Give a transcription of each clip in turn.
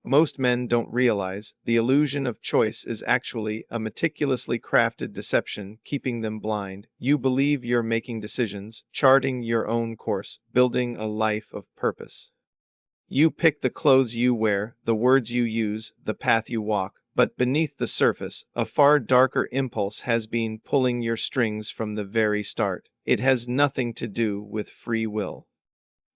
most men don't realize the illusion of choice is actually a meticulously crafted deception keeping them blind. You believe you're making decisions, charting your own course, building a life of purpose. You pick the clothes you wear, the words you use, the path you walk, but beneath the surface, a far darker impulse has been pulling your strings from the very start. It has nothing to do with free will.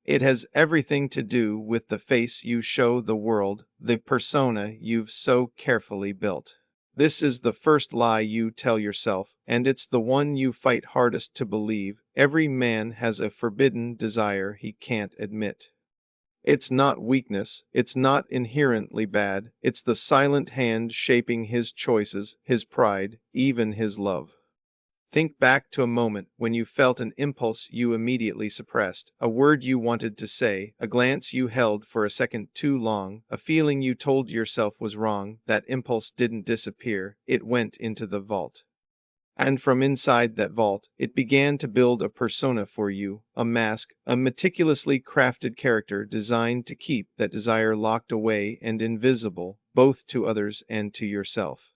It has everything to do with the face you show the world, the persona you've so carefully built. This is the first lie you tell yourself, and it's the one you fight hardest to believe. Every man has a forbidden desire he can't admit. It's not weakness, it's not inherently bad, it's the silent hand shaping his choices, his pride, even his love. Think back to a moment when you felt an impulse you immediately suppressed, a word you wanted to say, a glance you held for a second too long, a feeling you told yourself was wrong. That impulse didn't disappear, it went into the vault. And from inside that vault, it began to build a persona for you, a mask, a meticulously crafted character designed to keep that desire locked away and invisible, both to others and to yourself.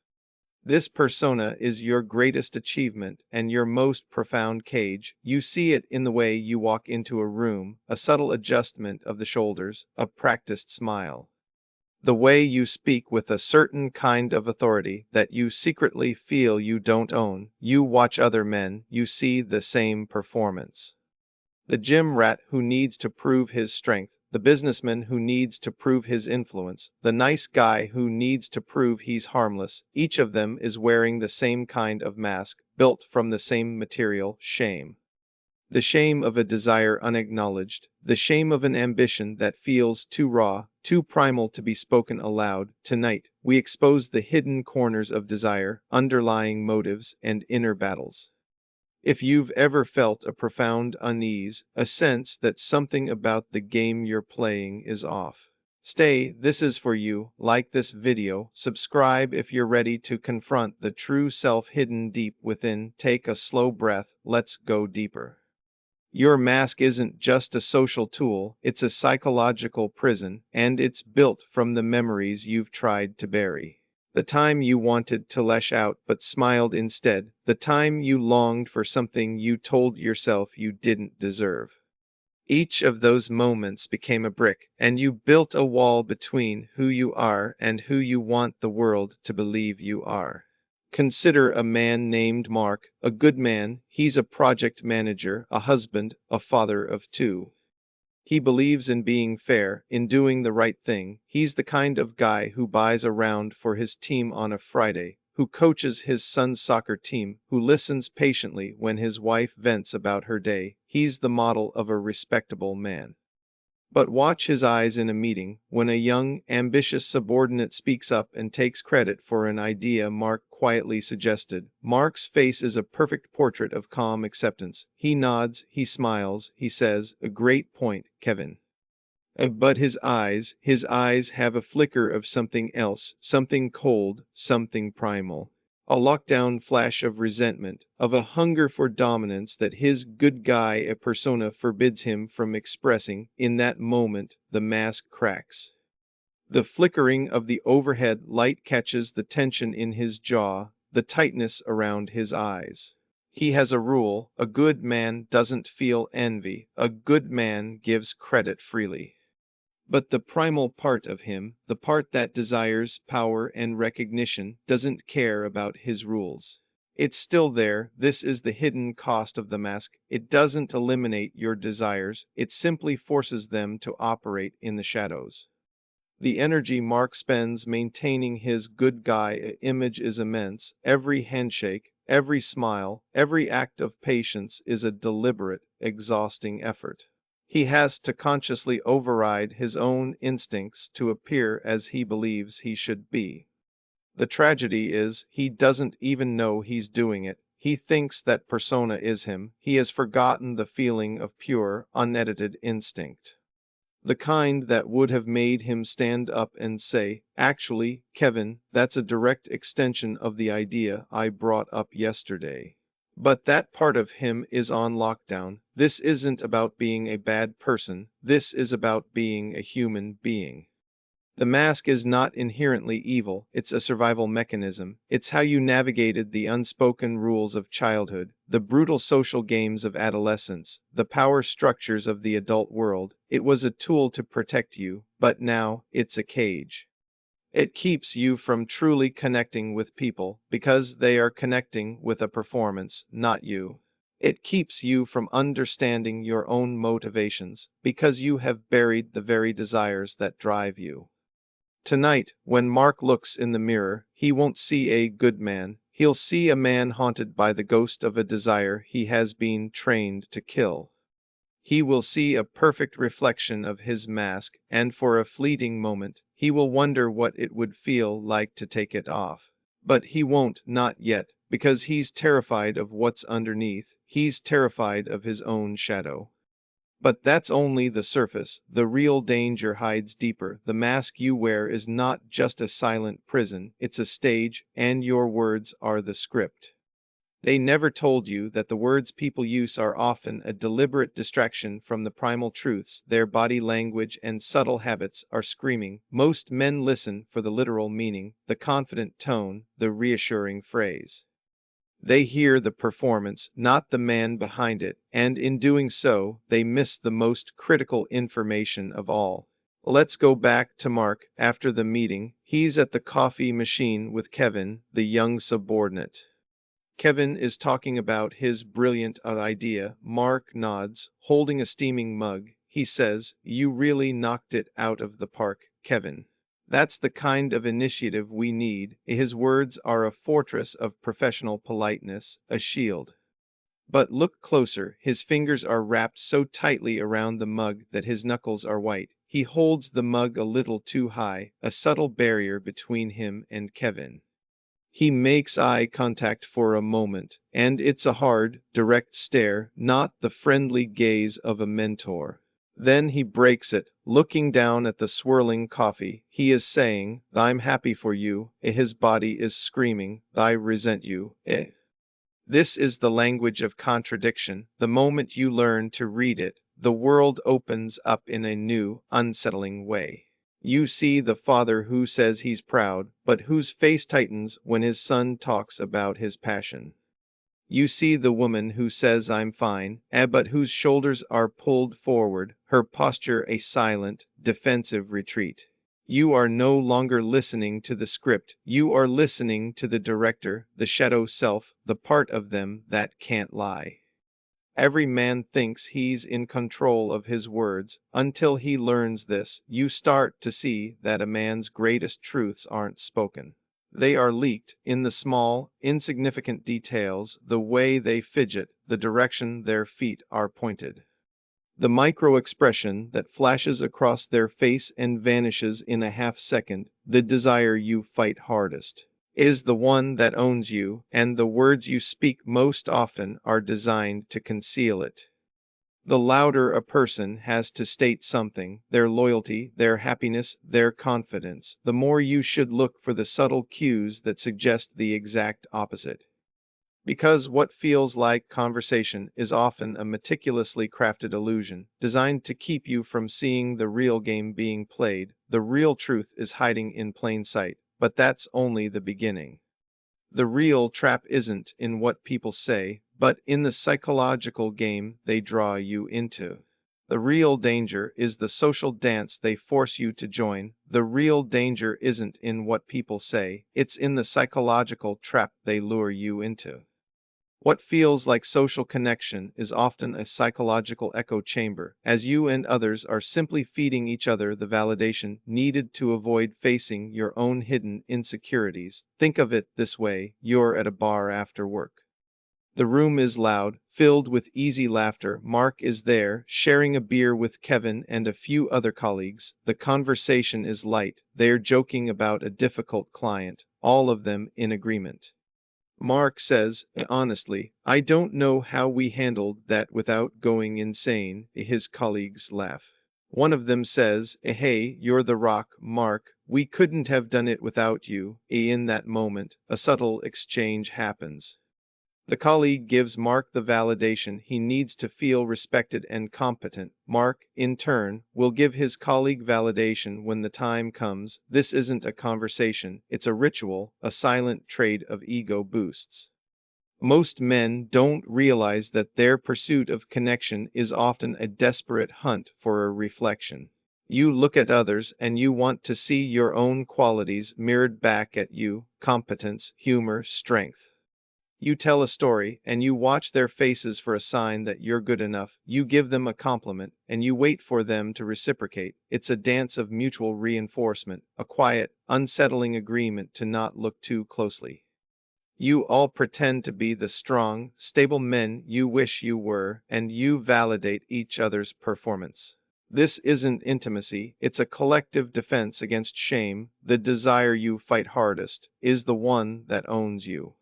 This persona is your greatest achievement and your most profound cage. You see it in the way you walk into a room, a subtle adjustment of the shoulders, a practiced smile. The way you speak with a certain kind of authority that you secretly feel you don't own. You watch other men, you see the same performance. The gym rat who needs to prove his strength, the businessman who needs to prove his influence, the nice guy who needs to prove he's harmless, each of them is wearing the same kind of mask, built from the same material, shame. The shame of a desire unacknowledged, the shame of an ambition that feels too raw, too primal to be spoken aloud. Tonight, we expose the hidden corners of desire, underlying motives, and inner battles. If you've ever felt a profound unease, a sense that something about the game you're playing is off, stay, this is for you. Like this video, subscribe if you're ready to confront the true self hidden deep within. Take a slow breath, let's go deeper. Your mask isn't just a social tool, it's a psychological prison, and it's built from the memories you've tried to bury. The time you wanted to lash out but smiled instead, the time you longed for something you told yourself you didn't deserve. Each of those moments became a brick, and you built a wall between who you are and who you want the world to believe you are. Consider a man named Mark, a good man. He's a project manager, a husband, a father of two. He believes in being fair, in doing the right thing. He's the kind of guy who buys a round for his team on a Friday, who coaches his son's soccer team, who listens patiently when his wife vents about her day. He's the model of a respectable man. But watch his eyes in a meeting, when a young, ambitious subordinate speaks up and takes credit for an idea Mark quietly suggested. Mark's face is a perfect portrait of calm acceptance. He nods, he smiles, he says, "A great point, Kevin." But his eyes have a flicker of something else, something cold, something primal. A lockdown flash of resentment, of a hunger for dominance that his good guy persona forbids him from expressing. In that moment, the mask cracks. The flickering of the overhead light catches the tension in his jaw, the tightness around his eyes. He has a rule: a good man doesn't feel envy, a good man gives credit freely. But the primal part of him, the part that desires power and recognition, doesn't care about his rules. It's still there. This is the hidden cost of the mask. It doesn't eliminate your desires, it simply forces them to operate in the shadows. The energy Mark spends maintaining his good guy image is immense. Every handshake, every smile, every act of patience is a deliberate, exhausting effort. He has to consciously override his own instincts to appear as he believes he should be. The tragedy is, he doesn't even know he's doing it. He thinks that persona is him. He has forgotten the feeling of pure, unedited instinct. The kind that would have made him stand up and say, "Actually, Kevin, that's a direct extension of the idea I brought up yesterday." But that part of him is on lockdown. This isn't about being a bad person. This is about being a human being. The mask is not inherently evil, it's a survival mechanism. It's how you navigated the unspoken rules of childhood, the brutal social games of adolescence, the power structures of the adult world. It was a tool to protect you, but now it's a cage. It keeps you from truly connecting with people because they are connecting with a performance, not you. It keeps you from understanding your own motivations because you have buried the very desires that drive you. Tonight, when Mark looks in the mirror, he won't see a good man. He'll see a man haunted by the ghost of a desire he has been trained to kill. He will see a perfect reflection of his mask, and for a fleeting moment, he will wonder what it would feel like to take it off. But he won't, not yet, because he's terrified of what's underneath. He's terrified of his own shadow. But that's only the surface. The real danger hides deeper. The mask you wear is not just a silent prison, it's a stage, and your words are the script. They never told you that the words people use are often a deliberate distraction from the primal truths. Their body language and subtle habits are screaming. Most men listen for the literal meaning, the confident tone, the reassuring phrase. They hear the performance, not the man behind it, and in doing so, they miss the most critical information of all. Let's go back to Mark after the meeting. He's at the coffee machine with Kevin, the young subordinate. Kevin is talking about his brilliant idea. Mark nods, holding a steaming mug. He says, "You really knocked it out of the park, Kevin. That's the kind of initiative we need." His words are a fortress of professional politeness, a shield. But look closer. His fingers are wrapped so tightly around the mug that his knuckles are white. He holds the mug a little too high, a subtle barrier between him and Kevin. He makes eye contact for a moment, and it's a hard, direct stare, not the friendly gaze of a mentor. Then he breaks it, looking down at the swirling coffee. He is saying, "I'm happy for you." His body is screaming, "I resent you." This is the language of contradiction. The moment you learn to read it, the world opens up in a new, unsettling way. You see the father who says he's proud, but whose face tightens when his son talks about his passion. You see the woman who says I'm fine, but whose shoulders are pulled forward, her posture a silent, defensive retreat. You are no longer listening to the script, you are listening to the director, the shadow self, the part of them that can't lie. Every man thinks he's in control of his words. Until he learns this, you start to see that a man's greatest truths aren't spoken. They are leaked in the small, insignificant details, the way they fidget, the direction their feet are pointed. The micro-expression that flashes across their face and vanishes in a half-second, the desire you fight hardest, is the one that owns you, and the words you speak most often are designed to conceal it. The louder a person has to state something, their loyalty, their happiness, their confidence, the more you should look for the subtle cues that suggest the exact opposite. Because what feels like conversation is often a meticulously crafted illusion, designed to keep you from seeing the real game being played. The real truth is hiding in plain sight, but that's only the beginning. The real trap isn't in what people say, but in the psychological game they draw you into. The real danger is the social dance they force you to join. The real danger isn't in what people say, it's in the psychological trap they lure you into. What feels like social connection is often a psychological echo chamber, as you and others are simply feeding each other the validation needed to avoid facing your own hidden insecurities. Think of it this way: you're at a bar after work. The room is loud, filled with easy laughter. Mark is there, sharing a beer with Kevin and a few other colleagues. The conversation is light. They're joking about a difficult client, all of them in agreement. Mark says, "Honestly, I don't know how we handled that without going insane." His colleagues laugh. One of them says, "Hey, you're the rock, Mark. We couldn't have done it without you." In that moment, a subtle exchange happens. The colleague gives Mark the validation he needs to feel respected and competent. Mark, in turn, will give his colleague validation when the time comes. This isn't a conversation, it's a ritual, a silent trade of ego boosts. Most men don't realize that their pursuit of connection is often a desperate hunt for a reflection. You look at others and you want to see your own qualities mirrored back at you: competence, humor, strength. You tell a story, and you watch their faces for a sign that you're good enough. You give them a compliment, and you wait for them to reciprocate. It's a dance of mutual reinforcement, a quiet, unsettling agreement to not look too closely. You all pretend to be the strong, stable men you wish you were, and you validate each other's performance. This isn't intimacy, it's a collective defense against shame. The desire you fight hardest is the one that owns you.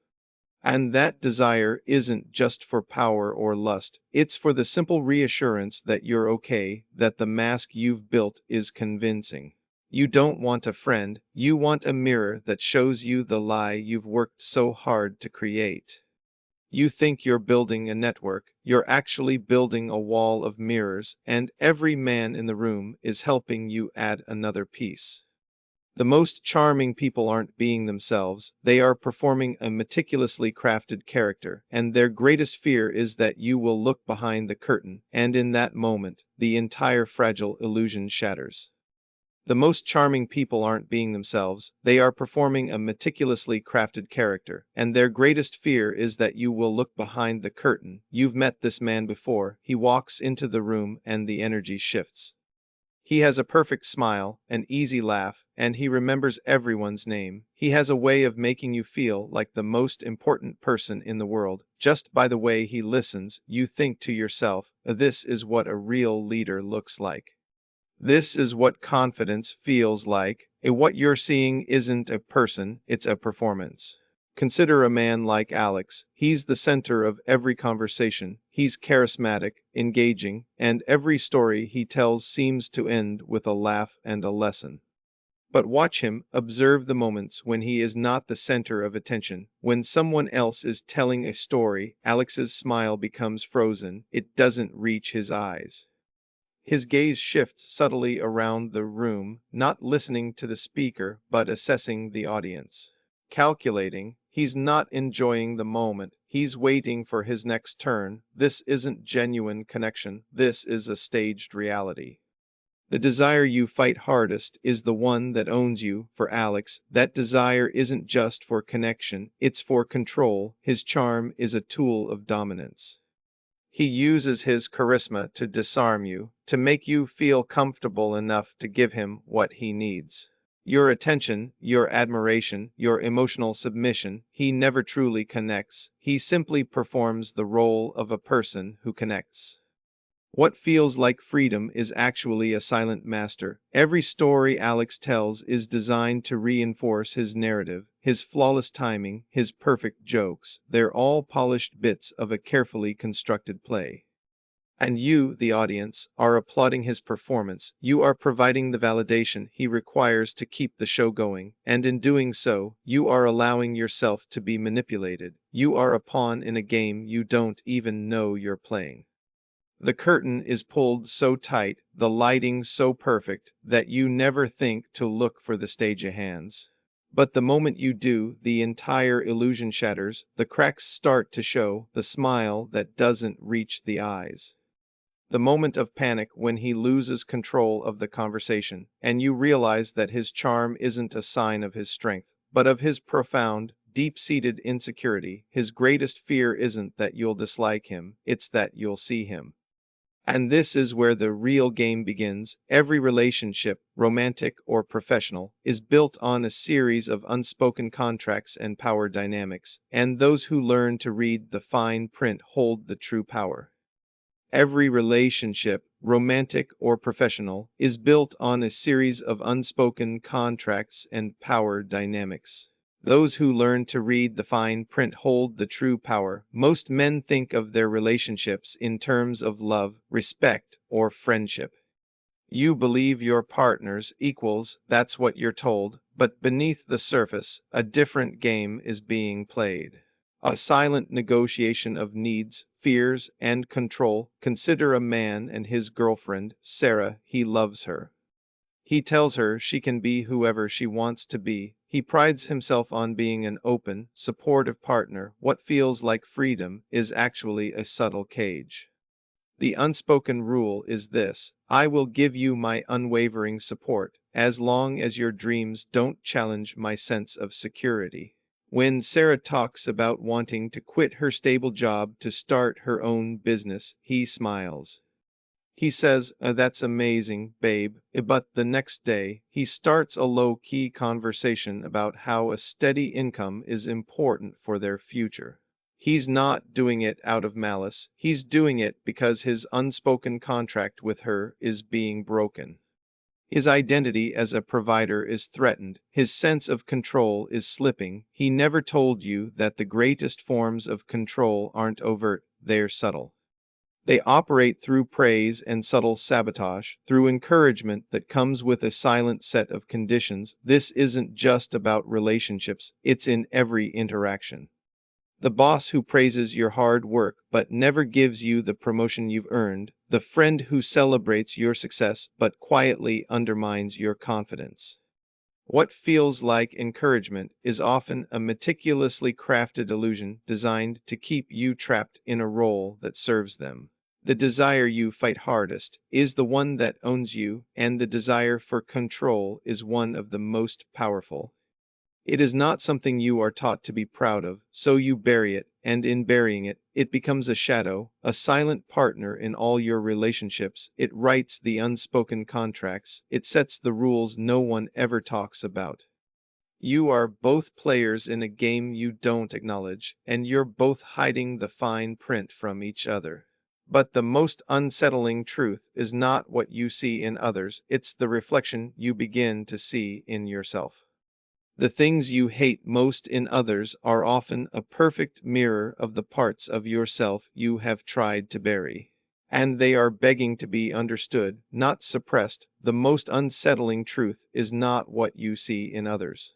And that desire isn't just for power or lust, it's for the simple reassurance that you're okay, that the mask you've built is convincing. You don't want a friend, you want a mirror that shows you the lie you've worked so hard to create. You think you're building a network, you're actually building a wall of mirrors, and every man in the room is helping you add another piece. The most charming people aren't being themselves, they are performing a meticulously crafted character, and their greatest fear is that you will look behind the curtain, and in that moment, the entire fragile illusion shatters. The most charming people aren't being themselves, they are performing a meticulously crafted character, and their greatest fear is that you will look behind the curtain. You've met this man before. He walks into the room and the energy shifts. He has a perfect smile, an easy laugh, and he remembers everyone's name. He has a way of making you feel like the most important person in the world. Just by the way he listens, you think to yourself, this is what a real leader looks like. This is what confidence feels like. What you're seeing isn't a person, it's a performance. Consider a man like Alex. He's the center of every conversation. He's charismatic, engaging, and every story he tells seems to end with a laugh and a lesson. But watch him, observe the moments when he is not the center of attention. When someone else is telling a story, Alex's smile becomes frozen. It doesn't reach his eyes. His gaze shifts subtly around the room, not listening to the speaker, but assessing the audience. Calculating, he's not enjoying the moment, he's waiting for his next turn. This isn't genuine connection, this is a staged reality. The desire you fight hardest is the one that owns you. For Alex, that desire isn't just for connection, it's for control. His charm is a tool of dominance. He uses his charisma to disarm you, to make you feel comfortable enough to give him what he needs. Your attention, your admiration, your emotional submission. He never truly connects. He simply performs the role of a person who connects. What feels like freedom is actually a silent master. Every story Alex tells is designed to reinforce his narrative, his flawless timing, his perfect jokes. They're all polished bits of a carefully constructed play. And you, the audience, are applauding his performance. You are providing the validation he requires to keep the show going, and in doing so, you are allowing yourself to be manipulated. You are a pawn in a game you don't even know you're playing. The curtain is pulled so tight, the lighting so perfect, that you never think to look for the stage hands. But the moment you do, the entire illusion shatters, the cracks start to show, the smile that doesn't reach the eyes. The moment of panic when he loses control of the conversation, and you realize that his charm isn't a sign of his strength, but of his profound, deep-seated insecurity. His greatest fear isn't that you'll dislike him, it's that you'll see him. And this is where the real game begins. Every relationship, romantic or professional, is built on a series of unspoken contracts and power dynamics, and those who learn to read the fine print hold the true power. Every relationship, romantic or professional, is built on a series of unspoken contracts and power dynamics. Those who learn to read the fine print hold the true power. Most men think of their relationships in terms of love, respect, or friendship. You believe your partner's equals, that's what you're told, but beneath the surface, a different game is being played. A silent negotiation of needs, fears, and control. Consider a man and his girlfriend, Sarah. He loves her. He tells her she can be whoever she wants to be. He prides himself on being an open, supportive partner. What feels like freedom is actually a subtle cage. The unspoken rule is this: I will give you my unwavering support, as long as your dreams don't challenge my sense of security. When Sarah talks about wanting to quit her stable job to start her own business, he smiles. He says, "That's amazing, babe." But the next day, he starts a low-key conversation about how a steady income is important for their future. He's not doing it out of malice. He's doing it because his unspoken contract with her is being broken. His identity as a provider is threatened. His sense of control is slipping. He never told you that the greatest forms of control aren't overt, they're subtle. They operate through praise and subtle sabotage, through encouragement that comes with a silent set of conditions. This isn't just about relationships, it's in every interaction. The boss who praises your hard work but never gives you the promotion you've earned, the friend who celebrates your success but quietly undermines your confidence. What feels like encouragement is often a meticulously crafted illusion designed to keep you trapped in a role that serves them. The desire you fight hardest is the one that owns you, and the desire for control is one of the most powerful. It is not something you are taught to be proud of, so you bury it, and in burying it, it becomes a shadow, a silent partner in all your relationships. It writes the unspoken contracts, it sets the rules no one ever talks about. You are both players in a game you don't acknowledge, and you're both hiding the fine print from each other. But the most unsettling truth is not what you see in others, it's the reflection you begin to see in yourself. The things you hate most in others are often a perfect mirror of the parts of yourself you have tried to bury. And they are begging to be understood, not suppressed. The most unsettling truth is not what you see in others.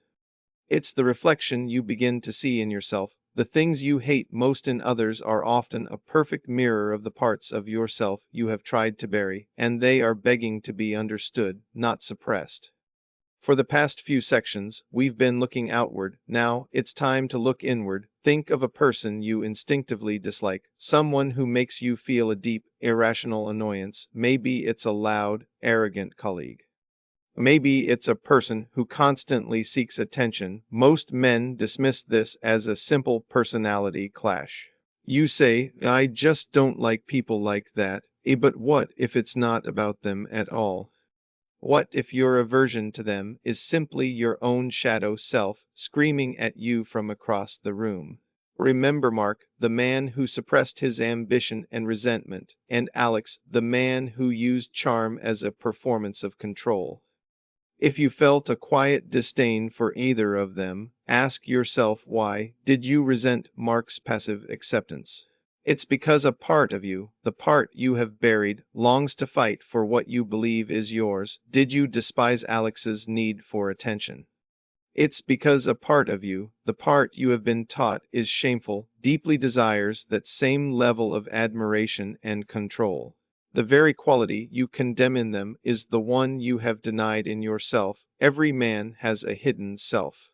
It's the reflection you begin to see in yourself. The things you hate most in others are often a perfect mirror of the parts of yourself you have tried to bury, and they are begging to be understood, not suppressed. For the past few sections, we've been looking outward. Now, it's time to look inward. Think of a person you instinctively dislike, someone who makes you feel a deep, irrational annoyance. Maybe it's a loud, arrogant colleague. Maybe it's a person who constantly seeks attention. Most men dismiss this as a simple personality clash. You say, "I just don't like people like that." But what if it's not about them at all? What if your aversion to them is simply your own shadow self screaming at you from across the room? Remember Mark, the man who suppressed his ambition and resentment, and Alex, the man who used charm as a performance of control. If you felt a quiet disdain for either of them, ask yourself why. Did you resent Mark's passive acceptance? It's because a part of you, the part you have buried, longs to fight for what you believe is yours. Did you despise Alex's need for attention? It's because a part of you, the part you have been taught is shameful, deeply desires that same level of admiration and control. The very quality you condemn in them is the one you have denied in yourself. Every man has a hidden self.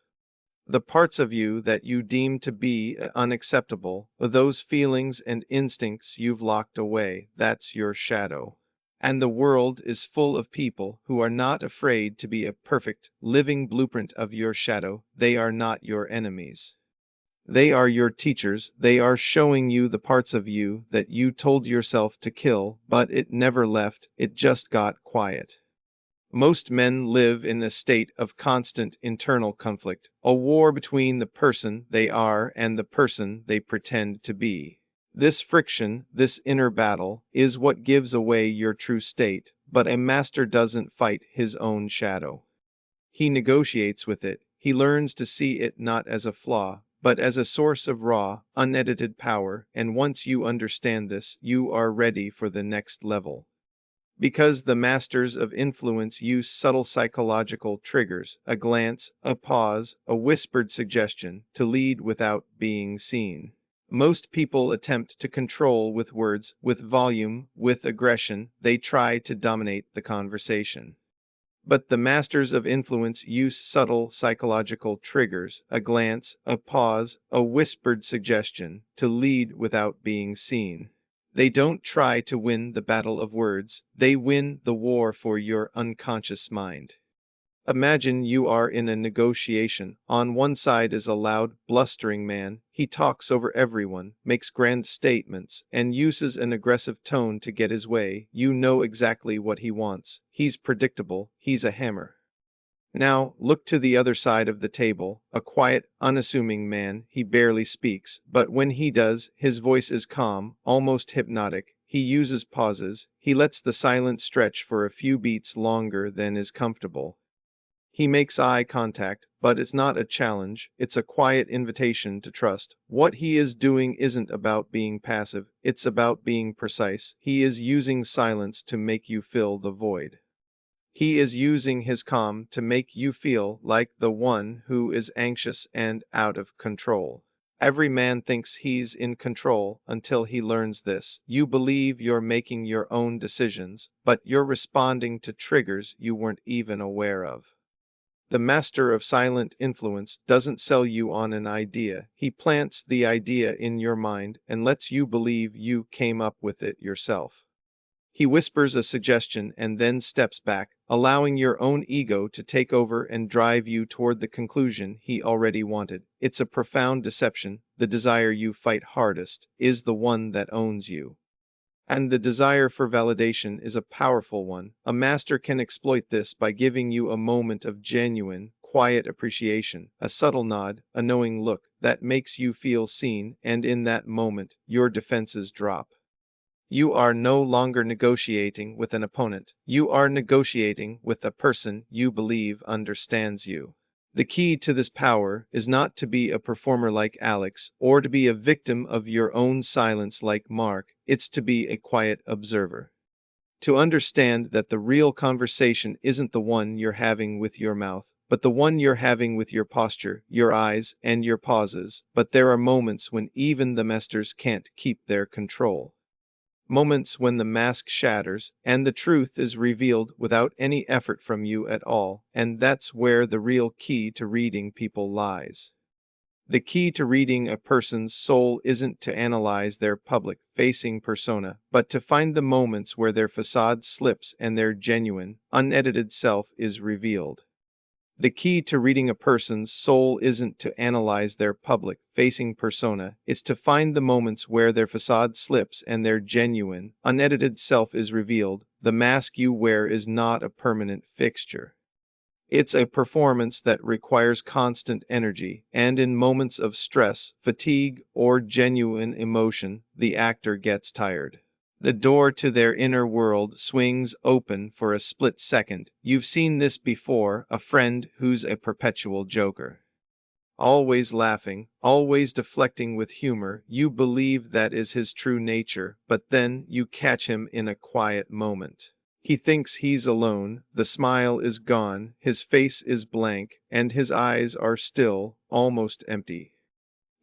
The parts of you that you deem to be unacceptable, those feelings and instincts you've locked away, that's your shadow. And the world is full of people who are not afraid to be a perfect, living blueprint of your shadow. They are not your enemies. They are your teachers. They are showing you the parts of you that you told yourself to kill, but it never left, it just got quiet. Most men live in a state of constant internal conflict, a war between the person they are and the person they pretend to be. This friction, this inner battle, is what gives away your true state, but a master doesn't fight his own shadow. He negotiates with it. He learns to see it not as a flaw, but as a source of raw, unedited power, and once you understand this, you are ready for the next level. Because the masters of influence use subtle psychological triggers, a glance, a pause, a whispered suggestion, to lead without being seen. Most people attempt to control with words, with volume, with aggression. They try to dominate the conversation. But the masters of influence use subtle psychological triggers, a glance, a pause, a whispered suggestion, to lead without being seen. They don't try to win the battle of words, they win the war for your unconscious mind. Imagine you are in a negotiation. On one side is a loud, blustering man. He talks over everyone, makes grand statements, and uses an aggressive tone to get his way. You know exactly what he wants. He's predictable. He's a hammer. Now, look to the other side of the table, a quiet, unassuming man. He barely speaks, but when he does, his voice is calm, almost hypnotic. He uses pauses. He lets the silence stretch for a few beats longer than is comfortable. He makes eye contact, but it's not a challenge, it's a quiet invitation to trust. What he is doing isn't about being passive, it's about being precise. He is using silence to make you fill the void. He is using his calm to make you feel like the one who is anxious and out of control. Every man thinks he's in control until he learns this. You believe you're making your own decisions, but you're responding to triggers you weren't even aware of. The master of silent influence doesn't sell you on an idea. He plants the idea in your mind and lets you believe you came up with it yourself. He whispers a suggestion and then steps back, allowing your own ego to take over and drive you toward the conclusion he already wanted. It's a profound deception. The desire you fight hardest is the one that owns you. And the desire for validation is a powerful one. A master can exploit this by giving you a moment of genuine, quiet appreciation, a subtle nod, a knowing look that makes you feel seen, and in that moment, your defenses drop. You are no longer negotiating with an opponent. You are negotiating with a person you believe understands you. The key to this power is not to be a performer like Alex, or to be a victim of your own silence like Mark. It's to be a quiet observer. To understand that the real conversation isn't the one you're having with your mouth, but the one you're having with your posture, your eyes, and your pauses. But there are moments when even the masters can't keep their control. Moments when the mask shatters and the truth is revealed without any effort from you at all, and that's where the real key to reading people lies. The key to reading a person's soul isn't to analyze their public-facing persona, but to find the moments where their facade slips and their genuine, unedited self is revealed. The key to reading a person's soul isn't to analyze their public-facing persona, it's to find the moments where their facade slips and their genuine, unedited self is revealed. The mask you wear is not a permanent fixture. It's a performance that requires constant energy, and in moments of stress, fatigue, or genuine emotion, the actor gets tired. The door to their inner world swings open for a split second. You've seen this before, a friend who's a perpetual joker. Always laughing, always deflecting with humor. You believe that is his true nature, but then you catch him in a quiet moment. He thinks he's alone, the smile is gone, his face is blank, and his eyes are still, almost empty.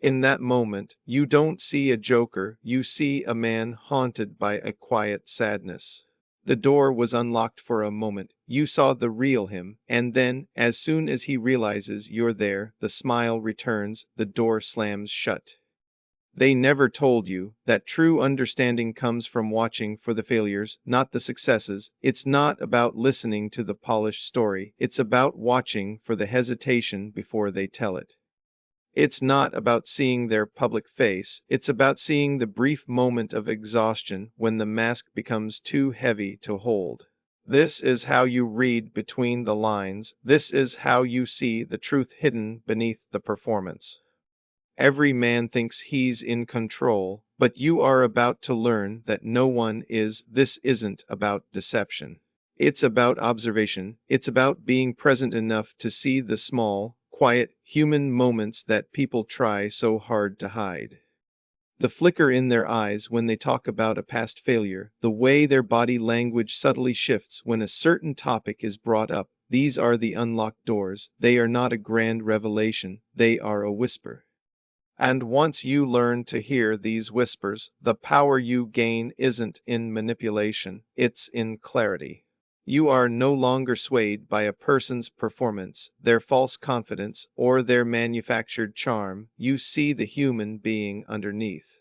In that moment, you don't see a joker, you see a man haunted by a quiet sadness. The door was unlocked for a moment, you saw the real him, and then, as soon as he realizes you're there, the smile returns, the door slams shut. They never told you that true understanding comes from watching for the failures, not the successes. It's not about listening to the polished story, it's about watching for the hesitation before they tell it. It's not about seeing their public face, it's about seeing the brief moment of exhaustion when the mask becomes too heavy to hold. This is how you read between the lines, this is how you see the truth hidden beneath the performance. Every man thinks he's in control, but you are about to learn that no one is. This isn't about deception. It's about observation, it's about being present enough to see the small, quiet, human moments that people try so hard to hide. The flicker in their eyes when they talk about a past failure, the way their body language subtly shifts when a certain topic is brought up. These are the unlocked doors. They are not a grand revelation, they are a whisper. And once you learn to hear these whispers, the power you gain isn't in manipulation, it's in clarity. You are no longer swayed by a person's performance, their false confidence, or their manufactured charm. You see the human being underneath.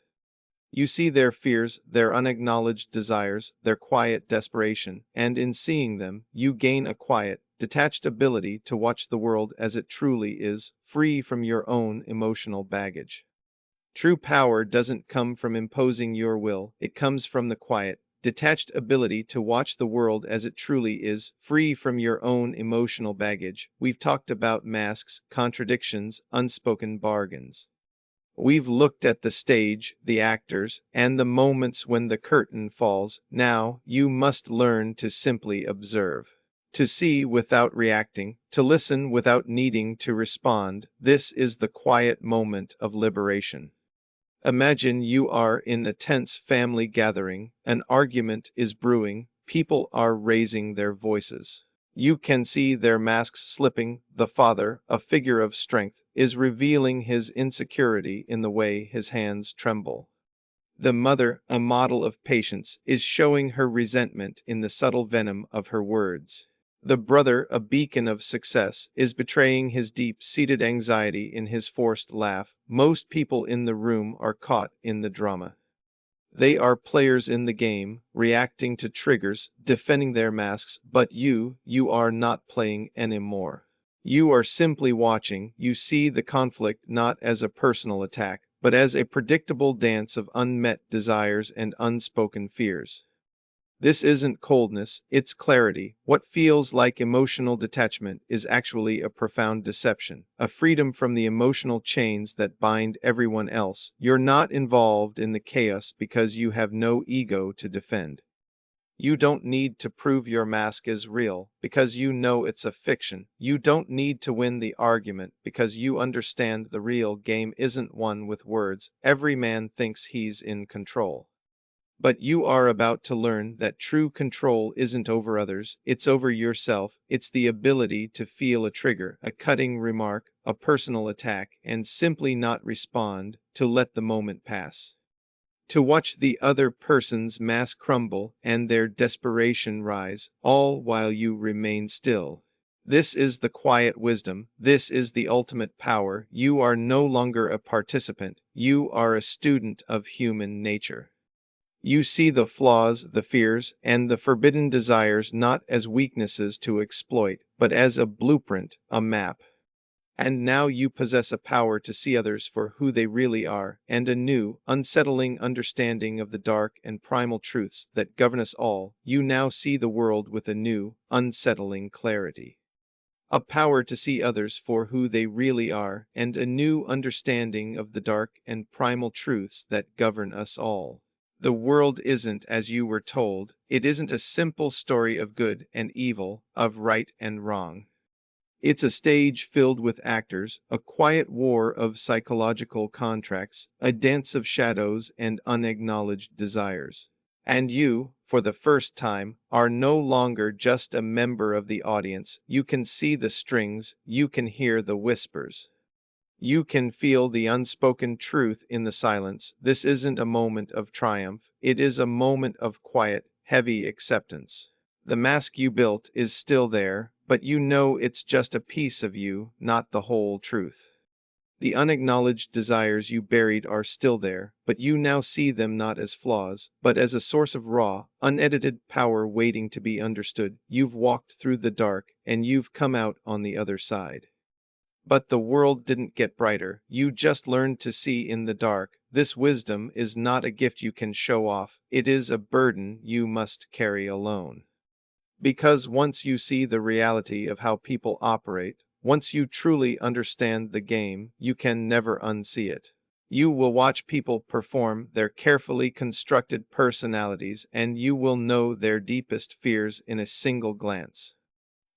You see their fears, their unacknowledged desires, their quiet desperation, and in seeing them, you gain a quiet, detached ability to watch the world as it truly is, free from your own emotional baggage. True power doesn't come from imposing your will, it comes from the quiet, detached ability to watch the world as it truly is, free from your own emotional baggage. We've talked about masks, contradictions, unspoken bargains. We've looked at the stage, the actors, and the moments when the curtain falls. Now, you must learn to simply observe. To see without reacting, to listen without needing to respond. This is the quiet moment of liberation. Imagine you are in a tense family gathering, an argument is brewing, people are raising their voices. You can see their masks slipping. The father, a figure of strength, is revealing his insecurity in the way his hands tremble. The mother, a model of patience, is showing her resentment in the subtle venom of her words. The brother, a beacon of success, is betraying his deep-seated anxiety in his forced laugh. Most people in the room are caught in the drama. They are players in the game, reacting to triggers, defending their masks, but you are not playing anymore. You are simply watching. You see the conflict not as a personal attack, but as a predictable dance of unmet desires and unspoken fears. This isn't coldness, it's clarity. What feels like emotional detachment is actually a profound deception, a freedom from the emotional chains that bind everyone else. You're not involved in the chaos because you have no ego to defend. You don't need to prove your mask is real because you know it's a fiction. You don't need to win the argument because you understand the real game isn't won with words. Every man thinks he's in control. But you are about to learn that true control isn't over others, it's over yourself. It's the ability to feel a trigger, a cutting remark, a personal attack, and simply not respond, to let the moment pass. To watch the other person's mask crumble and their desperation rise, all while you remain still. This is the quiet wisdom. This is the ultimate power. You are no longer a participant. You are a student of human nature. You see the flaws, the fears, and the forbidden desires not as weaknesses to exploit, but as a blueprint, a map. And now you possess a power to see others for who they really are, and a new, unsettling understanding of the dark and primal truths that govern us all. You now see the world with a new, unsettling clarity. A power to see others for who they really are, and a new understanding of the dark and primal truths that govern us all. The world isn't as you were told. It isn't a simple story of good and evil, of right and wrong. It's a stage filled with actors, a quiet war of psychological contracts, a dance of shadows and unacknowledged desires. And you, for the first time, are no longer just a member of the audience. You can see the strings, you can hear the whispers. You can feel the unspoken truth in the silence. This isn't a moment of triumph. It is a moment of quiet, heavy acceptance. The mask you built is still there, but you know it's just a piece of you, not the whole truth. The unacknowledged desires you buried are still there, but you now see them not as flaws, but as a source of raw, unedited power waiting to be understood. You've walked through the dark, and you've come out on the other side. But the world didn't get brighter. You just learned to see in the dark. This wisdom is not a gift you can show off. It is a burden you must carry alone. Because once you see the reality of how people operate, once you truly understand the game, you can never unsee it. You will watch people perform their carefully constructed personalities, and you will know their deepest fears in a single glance.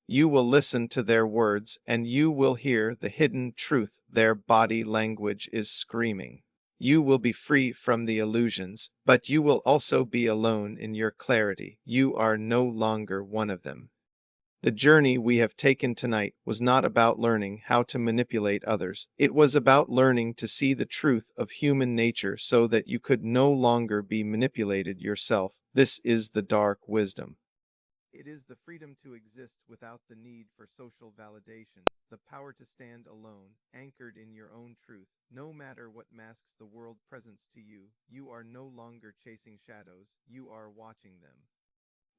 You will listen to their words, and you will hear the hidden truth their body language is screaming. You will be free from the illusions, but you will also be alone in your clarity. You are no longer one of them. The journey we have taken tonight was not about learning how to manipulate others. It was about learning to see the truth of human nature so that you could no longer be manipulated yourself. This is the dark wisdom. It is the freedom to exist without the need for social validation, the power to stand alone, anchored in your own truth. No matter what masks the world presents to you, you are no longer chasing shadows, you are watching them.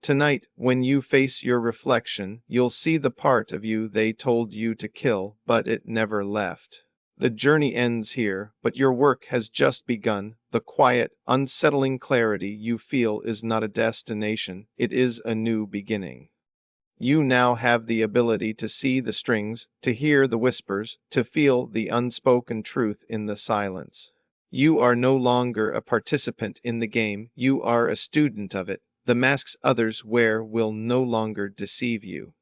Tonight, when you face your reflection, you'll see the part of you they told you to kill, but it never left. The journey ends here, but your work has just begun. The quiet, unsettling clarity you feel is not a destination, it is a new beginning. You now have the ability to see the strings, to hear the whispers, to feel the unspoken truth in the silence. You are no longer a participant in the game, you are a student of it. The masks others wear will no longer deceive you.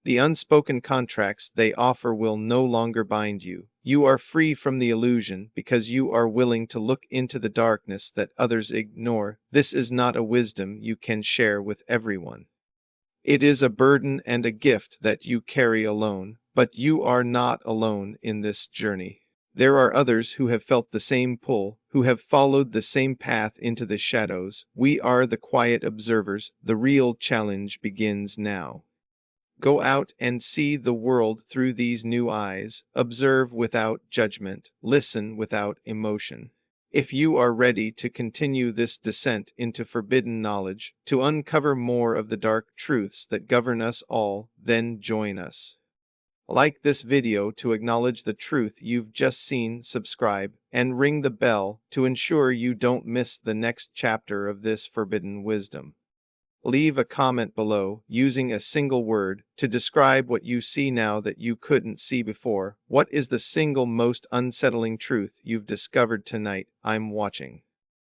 The unspoken contracts they offer will no longer bind you. You are free from the illusion because you are willing to look into the darkness that others ignore. This is not a wisdom you can share with everyone. It is a burden and a gift that you carry alone, but you are not alone in this journey. There are others who have felt the same pull, who have followed the same path into the shadows. We are the quiet observers. The real challenge begins now. Go out and see the world through these new eyes. Observe without judgment. Listen without emotion. If you are ready to continue this descent into forbidden knowledge, to uncover more of the dark truths that govern us all, then join us. Like this video to acknowledge the truth you've just seen, subscribe, and ring the bell to ensure you don't miss the next chapter of this forbidden wisdom. Leave a comment below using a single word to describe what you see now that you couldn't see before. What is the single most unsettling truth you've discovered tonight? I'm watching.